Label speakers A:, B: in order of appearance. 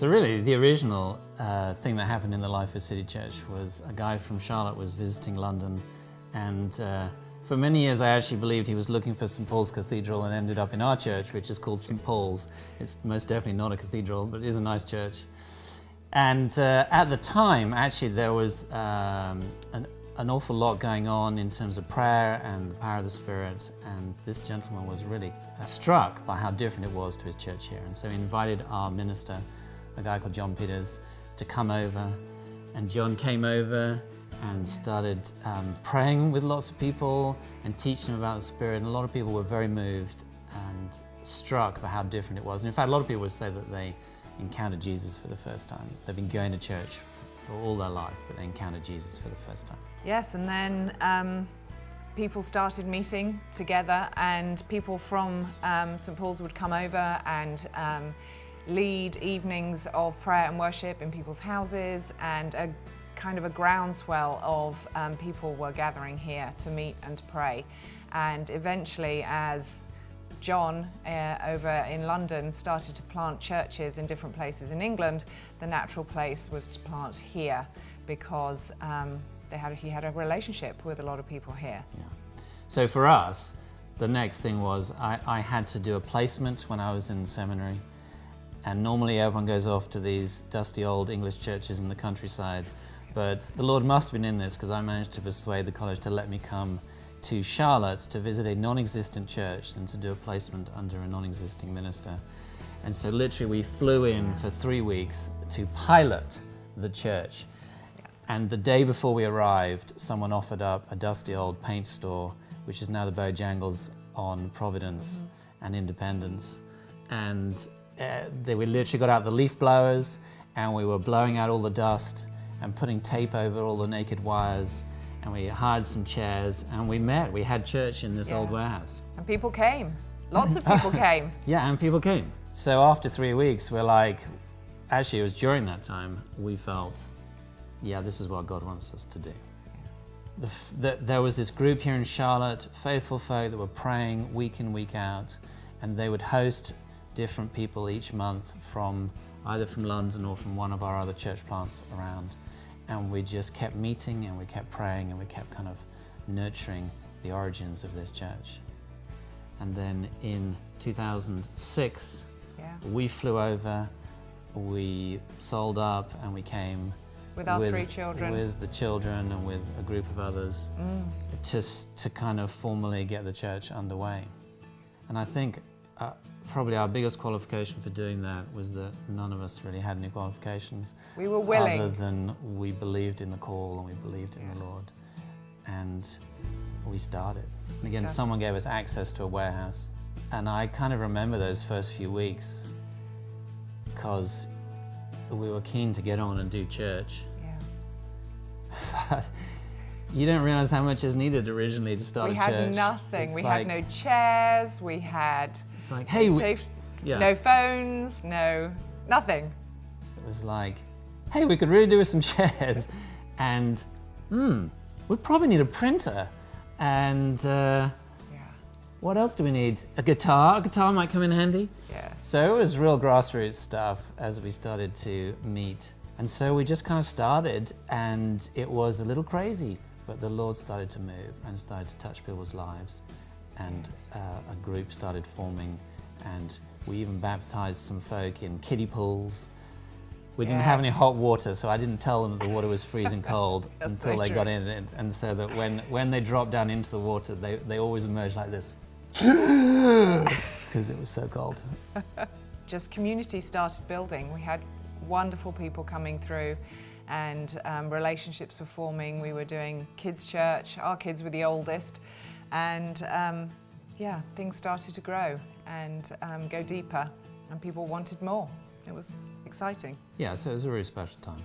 A: So really, the original thing that happened in the life of CityChurch was a guy from Charlotte was visiting London, and for many years I actually believed he was looking for St. Paul's Cathedral and ended up in our church, which is called St. Paul's. It's most definitely not a cathedral, but it is a nice church. And at the time, actually, there was an awful lot going on in terms of prayer and the power of the Spirit, and this gentleman was really struck by how different it was to his church here. And so he invited our minister, a guy called John Peters, to come over, and John came over and started praying with lots of people and teaching them about the Spirit, and a lot of people were very moved and struck by how different it was. And in fact, a lot of people would say that they encountered Jesus for the first time. They've been going to church for all their life, but they encountered Jesus for the first time.
B: Yes, and then people started meeting together, and people from St. Paul's would come over and lead evenings of prayer and worship in people's houses, and a kind of a groundswell of people were gathering here to meet and to pray. And eventually, as John over in London started to plant churches in different places in England, the natural place was to plant here, because he had a relationship with a lot of people here.
A: Yeah. So for us, the next thing was I had to do a placement when I was in seminary, and normally everyone goes off to these dusty old English churches in the countryside, but the Lord must have been in this, because I managed to persuade the college to let me come to Charlotte to visit a non-existent church and to do a placement under a non-existing minister. And so literally we flew in for 3 weeks to pilot the church. And the day before we arrived, someone offered up a dusty old paint store, which is now the Bojangles on Providence and Independence. And we literally got out the leaf blowers, and we were blowing out all the dust and putting tape over all the naked wires. And we hired some chairs, and we had church in this old warehouse.
B: And people came. Lots of people came.
A: Yeah, and people came. So after 3 weeks, we're like, actually it was during that time, we felt, yeah, this is what God wants us to do. There was this group here in Charlotte, faithful folk that were praying week in, week out, and they would host different people each month from either from London or from one of our other church plants around. And we just kept meeting, and we kept praying, and we kept kind of nurturing the origins of this church. And then in 2006, we flew over, we sold up, and we came
B: with our 3 children.
A: With the children and with a group of others, just to kind of formally get the church underway. And I think probably our biggest qualification for doing that was that none of us really had any qualifications.
B: We were willing.
A: Other than we believed in the call and we believed in the Lord. And we started. And again, someone gave us access to a warehouse. And I kind of remember those first few weeks, because we were keen to get on and do church. But you don't realize how much is needed originally to start a church.
B: We had nothing. We had no chairs. We had
A: like, hey,
B: no phones, nothing.
A: It was like, hey, we could really do with some chairs, and we probably need a printer, and what else do we need? A guitar. A guitar might come in handy.
B: Yes.
A: So it was real grassroots stuff as we started to meet, and so we just kind of started, and it was a little crazy. But the Lord started to move and started to touch people's lives, and a group started forming, and we even baptized some folk in kiddie pools. We didn't have any hot water, so I didn't tell them that the water was freezing cold until they got in it, and so that when they dropped down into the water, they always emerged like this, because it was so cold.
B: Just community started building. We had wonderful people coming through, and relationships were forming. We were doing kids' church. Our kids were the oldest, and things started to grow and go deeper, and people wanted more. It was exciting.
A: Yeah, so it was a really special time.